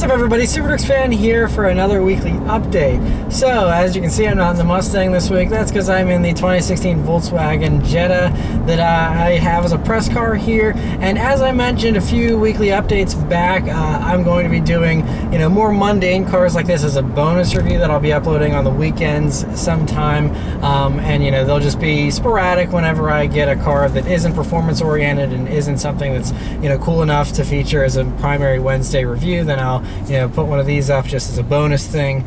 up, everybody? Super fan here for another weekly update. So, as you can see, I'm not in the Mustang this week. That's because I'm in the 2016 Volkswagen Jetta that I have as a press car here. And as I mentioned a few weekly updates back, I'm going to be doing, more mundane cars like this as a bonus review that I'll be uploading on the weekends sometime. And they'll just be sporadic whenever I get a car that isn't performance oriented and isn't something that's cool enough to feature as a primary Wednesday review. Then I'll put one of these up just as a bonus thing,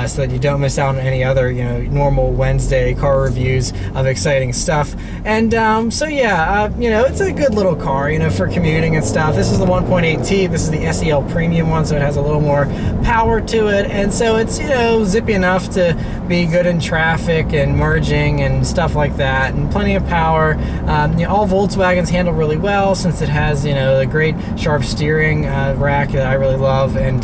so that you don't miss out on any other normal Wednesday car reviews of exciting stuff. And so yeah, it's a good little car for commuting and stuff. This is the 1.8T. This is the SEL premium one, so it has a little more power to it, and so it's zippy enough to be good in traffic and merging and stuff like that, and plenty of power. All Volkswagens handle really well since it has the great sharp steering rack that I really love, and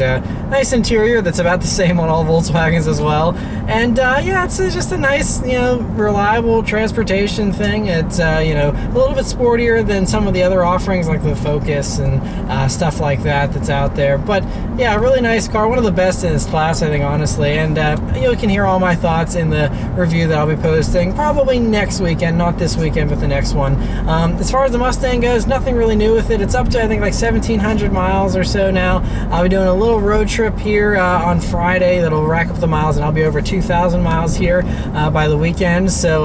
nice interior that's about the same on all Volkswagens as well. And yeah, it's just a nice reliable transportation thing. It's a little bit sportier than some of the other offerings like the Focus and stuff like that that's out there. But yeah, a really nice car, one of the best in its class, I think, honestly. And you can hear all my thoughts in the review that I'll be posting probably next weekend, not this weekend but the next one. As far as the Mustang goes, nothing really new with it. It's up to I think like 1,700 miles or so now. I'll be doing a little road trip here on Friday that'll rack up the miles, and I'll be over 2,000 miles here by the weekend, so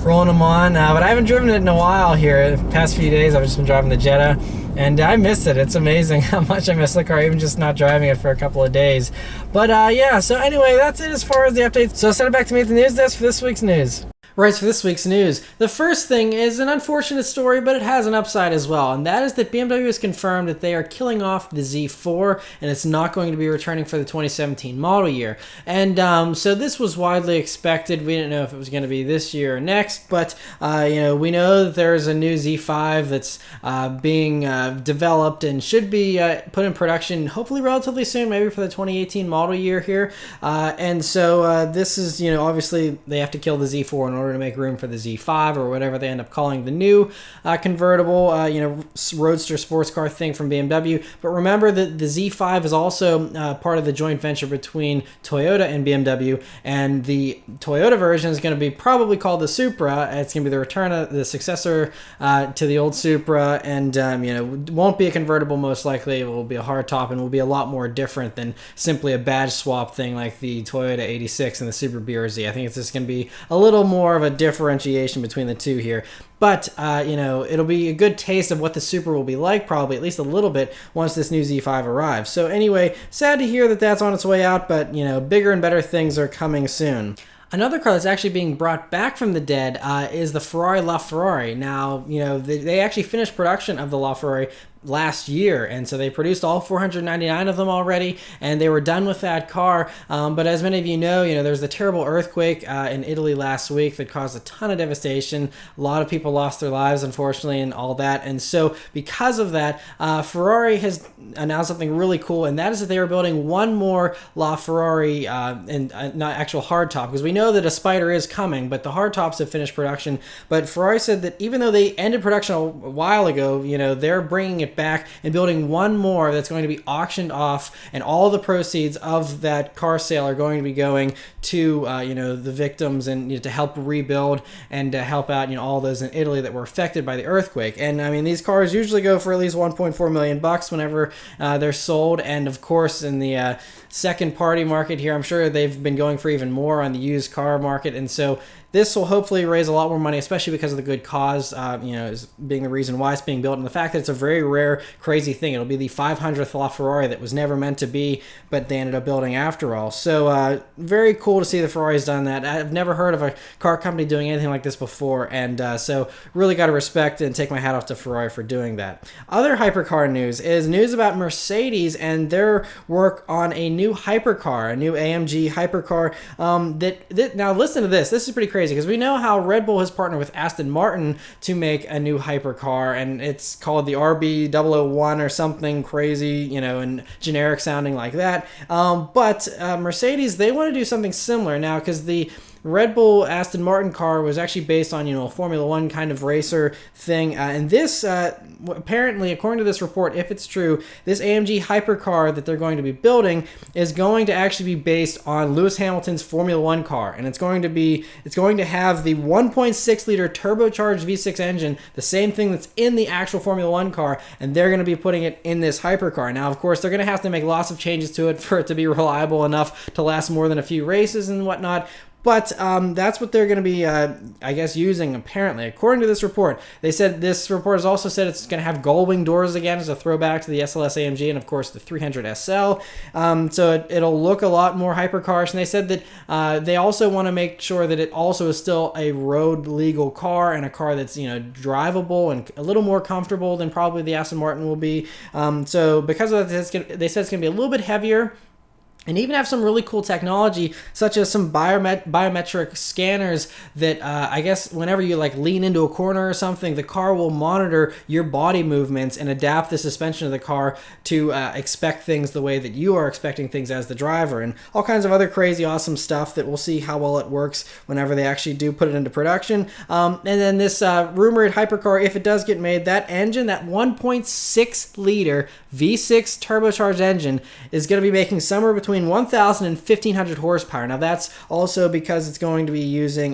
rolling them on. But I haven't driven it in a while here. The past few days I've just been driving the Jetta, and I miss it. It's amazing how much I miss the car, even just not driving it for a couple of days. But yeah, so anyway, that's it as far as the updates. So send it back to me at the news desk for this week's news. Right, for this week's news, the first thing is an unfortunate story, but it has an upside as well, and that is that BMW has confirmed that they are killing off the Z4, and it's not going to be returning for the 2017 model year. And so this was widely expected. We didn't know if it was going to be this year or next, but we know that there's a new Z5 that's being developed and should be put in production hopefully relatively soon, maybe for the 2018 model year here. And so this is, obviously they have to kill the Z4 in order to make room for the Z5 or whatever they end up calling the new convertible, roadster sports car thing from BMW. But remember that the Z5 is also part of the joint venture between Toyota and BMW, and the Toyota version is going to be probably called the Supra. It's going to be the return of the successor to the old Supra, and it won't be a convertible most likely. It will be a hardtop and will be a lot more different than simply a badge swap thing like the Toyota 86 and the Super BRZ. I think it's just going to be a little more of a differentiation between the two here. But, it'll be a good taste of what the Supra will be like, probably at least a little bit, once this new Z5 arrives. So anyway, sad to hear that that's on its way out, but, bigger and better things are coming soon. Another car that's actually being brought back from the dead is the Ferrari LaFerrari. Now, they actually finished production of the LaFerrari last year, and so they produced all 499 of them already, and they were done with that car. But as many of you know, there was a terrible earthquake in Italy last week that caused a ton of devastation. A lot of people lost their lives, unfortunately, and all that. And so because of that, Ferrari has announced something really cool, and that is that they are building one more LaFerrari, and not actual hardtop, because we know that a Spider is coming, but the hardtops have finished production. But Ferrari said that even though they ended production a while ago, they're bringing it back and building one more that's going to be auctioned off, and all the proceeds of that car sale are going to be going to the victims, and to help rebuild and to help out all those in Italy that were affected by the earthquake. And I mean, these cars usually go for at least 1.4 million bucks whenever they're sold, and of course in the second party market here, I'm sure they've been going for even more on the used car market. And so this will hopefully raise a lot more money, especially because of the good cause, is being the reason why it's being built, and the fact that it's a very rare, crazy thing. Itll be the 500th LaFerrari that was never meant to be, but they ended up building after all. So very cool to see the Ferrari's done that. I've never heard of a car company doing anything like this before, and so really got to respect and take my hat off to Ferrari for doing that. Other hypercar news is news about Mercedes and their work on a new hypercar, a new AMG hypercar. Now listen to this. This is pretty crazy, because we know how Red Bull has partnered with Aston Martin to make a new hypercar, and it's called the RB001 or something crazy, and generic sounding like that. But Mercedes, they want to do something similar now, because the Red Bull Aston Martin car was actually based on, a Formula One kind of racer thing. And this, apparently, according to this report, if it's true, this AMG Hypercar that they're going to be building is going to actually be based on Lewis Hamilton's Formula One car. And it's going to have the 1.6 liter turbocharged V6 engine, the same thing that's in the actual Formula One car, and they're going to be putting it in this hypercar. Now, of course, they're going to have to make lots of changes to it for it to be reliable enough to last more than a few races and whatnot. But that's what they're going to be, I guess, using, apparently. According to this report, this report has also said it's going to have gull-wing doors again as a throwback to the SLS AMG and, of course, the 300 SL. So it'll look a lot more hypercarish. And they said that they also want to make sure that it also is still a road-legal car and a car that's, drivable and a little more comfortable than probably the Aston Martin will be. So because of that, they said it's going to be a little bit heavier, and even have some really cool technology, such as some biometric scanners that I guess whenever you lean into a corner or something, the car will monitor your body movements and adapt the suspension of the car to expect things the way that you are expecting things as the driver, and all kinds of other crazy awesome stuff that we'll see how well it works whenever they actually do put it into production. And then this rumored hypercar, if it does get made, that engine, that 1.6 liter V6 turbocharged engine, is going to be making somewhere between 1,000 and 1,500 horsepower. Now that's also because it's going to be using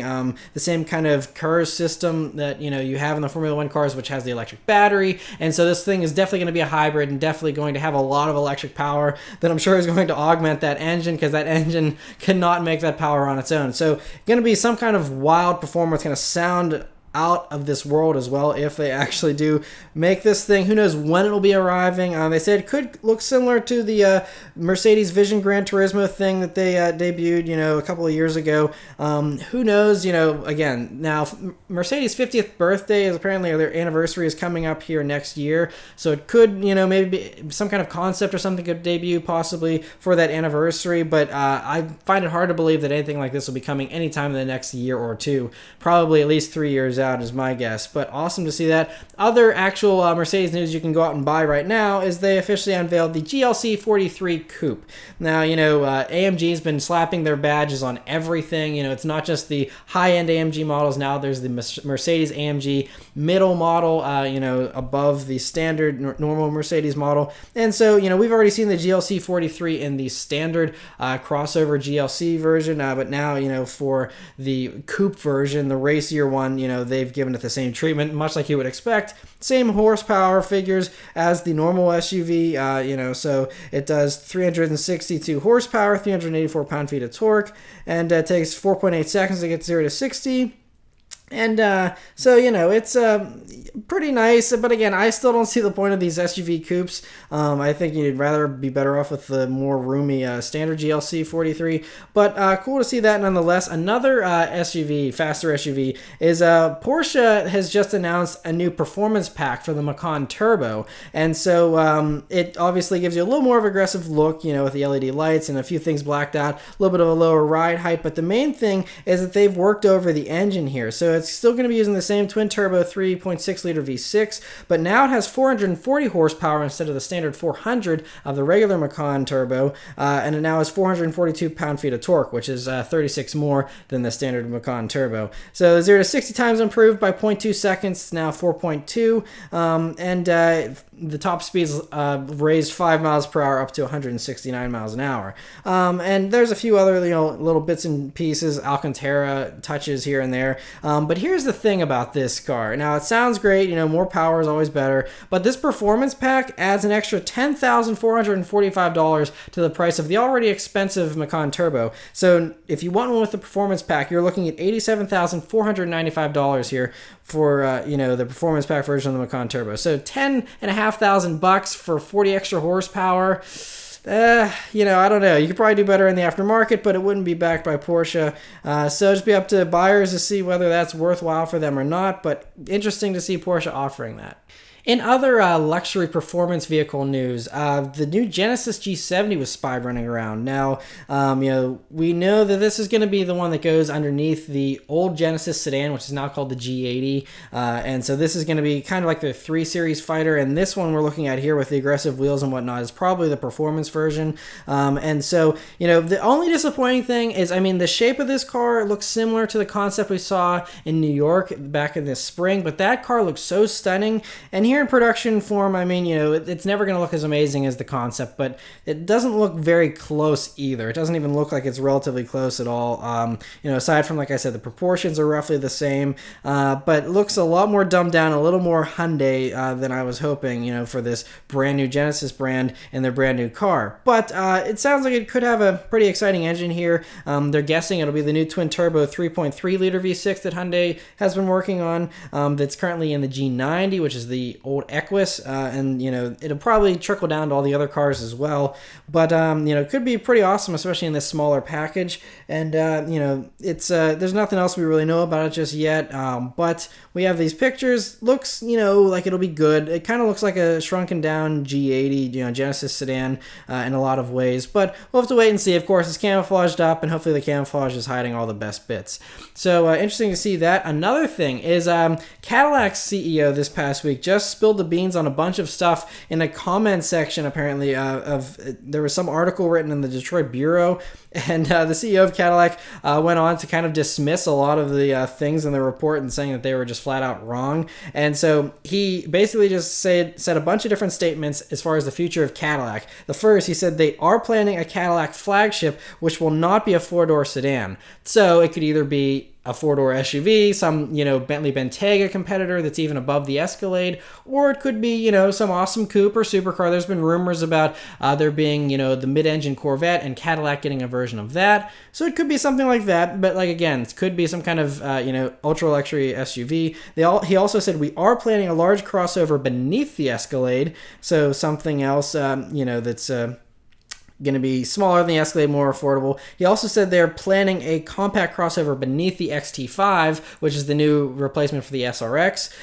the same kind of KERS system that you have in the Formula One cars, which has the electric battery. And so this thing is definitely going to be a hybrid and definitely going to have a lot of electric power that I'm sure is going to augment that engine, because that engine cannot make that power on its own. So going to be some kind of wild performance, going to sound out of this world as well if they actually do make this thing. Who knows when it'll be arriving. They said it could look similar to the Mercedes Vision Gran Turismo thing that they debuted a couple of years ago. Who knows, again, now Mercedes' 50th birthday is apparently, their anniversary is coming up here next year, so it could maybe be some kind of concept or something could debut possibly for that anniversary, but I find it hard to believe that anything like this will be coming anytime in the next year or two, probably at least 3 years out is my guess. But awesome to see that. Other actual Mercedes news you can go out and buy right now is they officially unveiled the GLC 43 Coupe. Now, AMG's been slapping their badges on everything. It's not just the high-end AMG models. Now there's the Mercedes-AMG middle model, above the standard normal Mercedes model. And so, we've already seen the GLC 43 in the standard crossover GLC version, but now, for the Coupe version, the racier one, they've given it the same treatment, much like you would expect. Same horsepower figures as the normal SUV, so it does 362 horsepower, 384 pound-feet of torque, and it takes 4.8 seconds to get 0 to 60. And so, it's pretty nice. But again, I still don't see the point of these SUV coupes. I think you'd rather be better off with the more roomy standard GLC 43. But cool to see that nonetheless. Another SUV, faster SUV, is Porsche has just announced a new performance pack for the Macan Turbo. And so it obviously gives you a little more of an aggressive look, with the LED lights and a few things blacked out, a little bit of a lower ride height. But the main thing is that they've worked over the engine here. So it's still going to be using the same twin-turbo 3.6 liter V6, but now it has 440 horsepower instead of the standard 400 of the regular Macan Turbo, and it now has 442 pound-feet of torque, which is 36 more than the standard Macan Turbo. So 0 to 60 times improved by 0.2 seconds, now 4.2, and the top speeds raised 5 miles per hour up to 169 miles an hour. And there's a few other little bits and pieces, Alcantara touches here and there. But here's the thing about this car. Now, it sounds great, more power is always better, but this performance pack adds an extra $10,445 to the price of the already expensive Macan Turbo. So if you want one with the performance pack, you're looking at $87,495 here for the performance pack version of the Macan Turbo. So $10,500 for 40 extra horsepower. I don't know. You could probably do better in the aftermarket, but it wouldn't be backed by Porsche. So just be up to buyers to see whether that's worthwhile for them or not. But interesting to see Porsche offering that. In other luxury performance vehicle news, the new Genesis G70 was spied running around. Now, we know that this is going to be the one that goes underneath the old Genesis sedan, which is now called the G80. And so this is going to be kind of like the 3 Series fighter. And this one we're looking at here with the aggressive wheels and whatnot is probably the performance version. And so, the only disappointing thing is, the shape of this car looks similar to the concept we saw in New York back in this spring, but that car looks so stunning. And here in production form, it's never going to look as amazing as the concept, but it doesn't look very close either. It doesn't even look like it's relatively close at all. Aside from, like I said, the proportions are roughly the same, but it looks a lot more dumbed down, a little more Hyundai than I was hoping, for this brand new Genesis brand and their brand new car. But it sounds like it could have a pretty exciting engine here. They're guessing it'll be the new twin-turbo 3.3 liter V6 that Hyundai has been working on, that's currently in the G90, which is the old Equus, and it'll probably trickle down to all the other cars as well. But it could be pretty awesome, especially in this smaller package. And it's there's nothing else we really know about it just yet. But we have these pictures. Looks like it'll be good. It kind of looks like a shrunken down G80, Genesis sedan in a lot of ways. But we'll have to wait and see. Of course, it's camouflaged up, and hopefully the camouflage is hiding all the best bits. So interesting to see that. Another thing is Cadillac's CEO this past week just spilled the beans on a bunch of stuff in the comment section, apparently, there was some article written in the Detroit Bureau, and the CEO of Cadillac went on to kind of dismiss a lot of the things in the report and saying that they were just flat out wrong. And so he basically just said a bunch of different statements as far as the future of Cadillac. The first, he said they are planning a Cadillac flagship, which will not be a 4-door sedan. So it could either be a 4-door SUV, some, Bentley Bentayga competitor that's even above the Escalade, or it could be, some awesome coupe or supercar. There's been rumors about there being, the mid-engine Corvette and Cadillac getting a version of that. So it could be something like that, but again, it could be some kind of, ultra-luxury SUV. He also said we are planning a large crossover beneath the Escalade, so something else, that's going to be smaller than the Escalade, more affordable. He also said they're planning a compact crossover beneath the XT5, which is the new replacement for the SRX.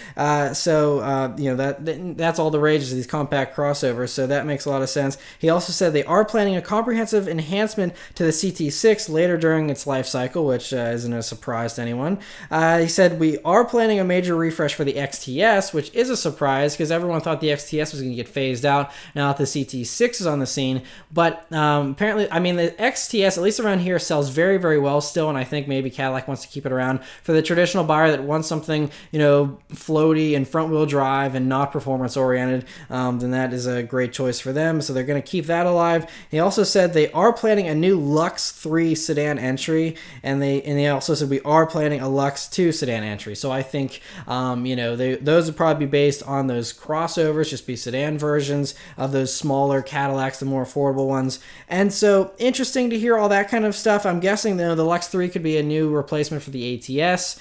That's all the rage is these compact crossovers, so that makes a lot of sense. He also said they are planning a comprehensive enhancement to the CT6 later during its life cycle, which isn't a surprise to anyone. He said we are planning a major refresh for the XTS, which is a surprise because everyone thought the XTS was going to get phased out now that the CT6 is on the scene, but apparently, the XTS, at least around here, sells very, very well still, and I think maybe Cadillac wants to keep it around for the traditional buyer that wants something, floaty and front-wheel drive and not performance-oriented. Then that is a great choice for them, so they're going to keep that alive. He also said they are planning a new Lux 3 sedan entry, and they also said we are planning a Lux 2 sedan entry. So I think, those would probably be based on those crossovers, just be sedan versions of those smaller Cadillacs, the more affordable ones. And so interesting to hear all that kind of stuff. I'm guessing the Lux 3 could be a new replacement for the ATS,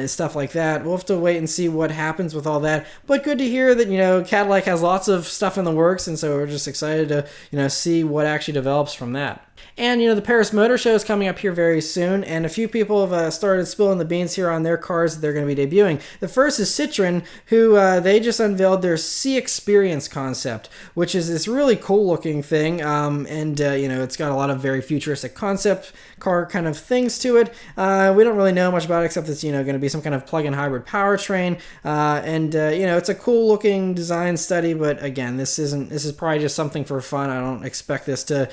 stuff like that. We'll have to wait and see what happens with all that. But good to hear that, Cadillac has lots of stuff in the works, and so we're just excited to, see what actually develops from that. And, the Paris Motor Show is coming up here very soon, and a few people have started spilling the beans here on their cars that they're going to be debuting. The first is Citroen, who they just unveiled their CXPERIENCE concept, which is this really cool-looking thing, it's got a lot of very futuristic concept car kind of things to it. We don't really know much about it, except it's, going to be some kind of plug-in hybrid powertrain, it's a cool-looking design study, but again, this is probably just something for fun. I don't expect this to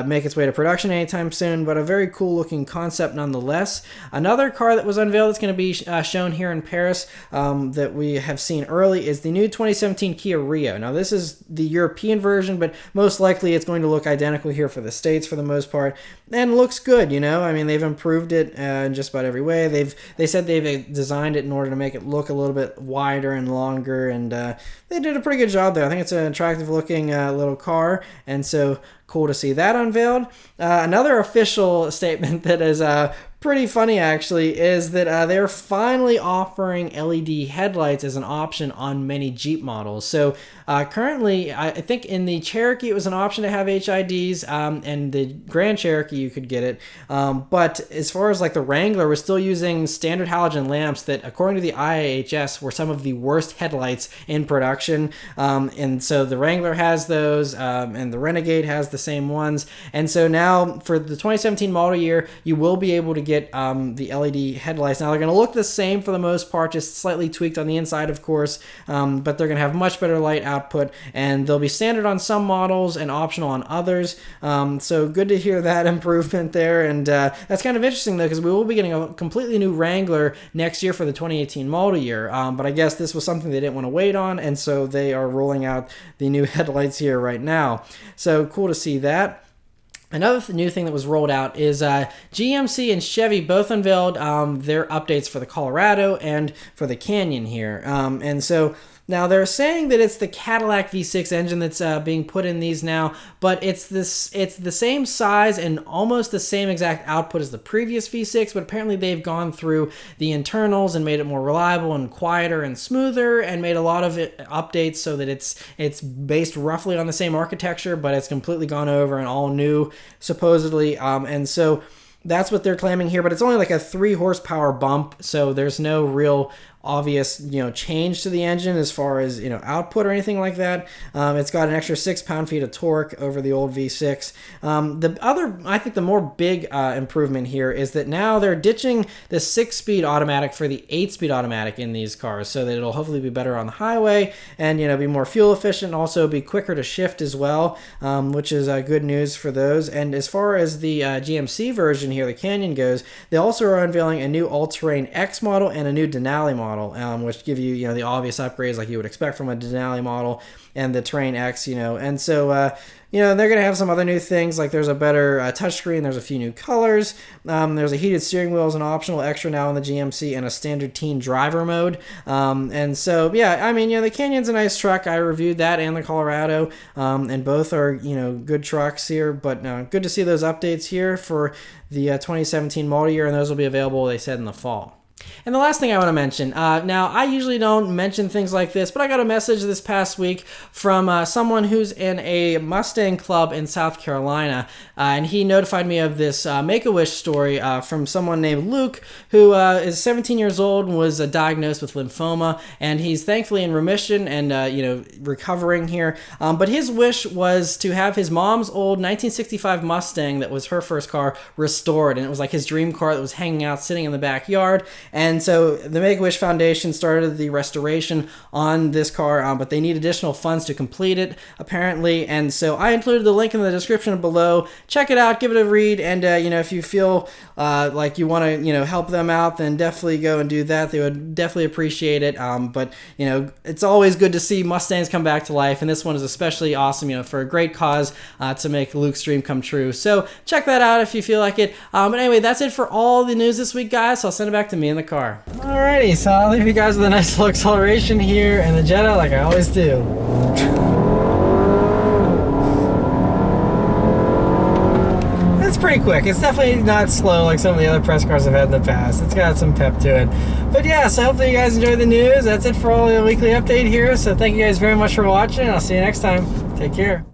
make its way to production anytime soon, but a very cool looking concept nonetheless. Another car that was unveiled that's going to be shown here in Paris that we have seen early is the new 2017 Kia Rio. Now this is the European version, but most likely it's going to look identical here for the States for the most part, and looks good. They've improved it in just about every way. They said they've designed it in order to make it look a little bit wider and longer, and they did a pretty good job there. I think it's an attractive looking little car, and so cool to see that unveiled. Another official statement that is pretty funny actually is that they're finally offering LED headlights as an option on many Jeep models. So currently, I think in the Cherokee it was an option to have HIDs, and the Grand Cherokee you could get it. But as far as like the Wrangler, we're still using standard halogen lamps that, according to the IIHS, were some of the worst headlights in production. And so the Wrangler has those, and the Renegade has the same ones. And so now for the 2017 model year, you will be able to get the LED headlights. Now they're going to look the same for the most part, just slightly tweaked on the inside, of course, but they're going to have much better light output, and they'll be standard on some models and optional on others. So good to hear that improvement there. And that's kind of interesting though, because we will be getting a completely new Wrangler next year for the 2018 model year. But I guess this was something they didn't want to wait on, and so they are rolling out the new headlights here right now. So cool to see that. Another new thing that was rolled out is GMC and Chevy both unveiled their updates for the Colorado and for the Canyon here. And so now they're saying that it's the Cadillac V6 engine that's being put in these now, but it's the same size and almost the same exact output as the previous V6, but apparently they've gone through the internals and made it more reliable and quieter and smoother, and made a lot of updates so that it's based roughly on the same architecture, but it's completely gone over and all new, supposedly. And so that's what they're claiming here, but it's only like a 3 horsepower bump, so there's no real obvious change to the engine as far as output or anything like that. It's got an extra 6 pound-feet of torque over the old V6. The other, I think the more big improvement here is that now they're ditching the 6-speed automatic for the 8-speed automatic in these cars, so that it'll hopefully be better on the highway and be more fuel efficient, and also be quicker to shift as well, which is good news for those. And as far as the GMC version here, the Canyon goes, they also are unveiling a new All-Terrain X model and a new Denali model, which give you the obvious upgrades like you would expect from a Denali model and the Terrain X, and so they're going to have some other new things, like there's a better touchscreen, there's a few new colors, there's a heated steering wheel as an optional extra now in the GMC, and a standard teen driver mode. And so yeah, I mean, the Canyon's a nice truck. I reviewed that and the Colorado, and both are good trucks here, but good to see those updates here for the 2017 model year, and those will be available, they said, in the fall. And the last thing I want to mention, now I usually don't mention things like this, but I got a message this past week from someone who's in a Mustang club in South Carolina, and he notified me of this Make-A-Wish story from someone named Luke, who is 17 years old and was diagnosed with lymphoma, and he's thankfully in remission and recovering here. But his wish was to have his mom's old 1965 Mustang, that was her first car, restored, and it was like his dream car that was hanging out, sitting in the backyard. And so the Make-A-Wish Foundation started the restoration on this car, but they need additional funds to complete it, apparently. And so I included the link in the description below. Check it out, give it a read, and if you feel like you want to help them out, then definitely go and do that. They would definitely appreciate it. But it's always good to see Mustangs come back to life, and this one is especially awesome, for a great cause to make Luke's dream come true. So check that out if you feel like it. But anyway, that's it for all the news this week, guys. So I'll send it back to me in the car. Alrighty, so I'll leave you guys with a nice little acceleration here and the Jetta, like I always do. It's pretty quick. It's definitely not slow like some of the other press cars I've had in the past. It's got some pep to it. But yeah, so hopefully you guys enjoyed the news. That's it for all the weekly update here. So thank you guys very much for watching. I'll see you next time. Take care.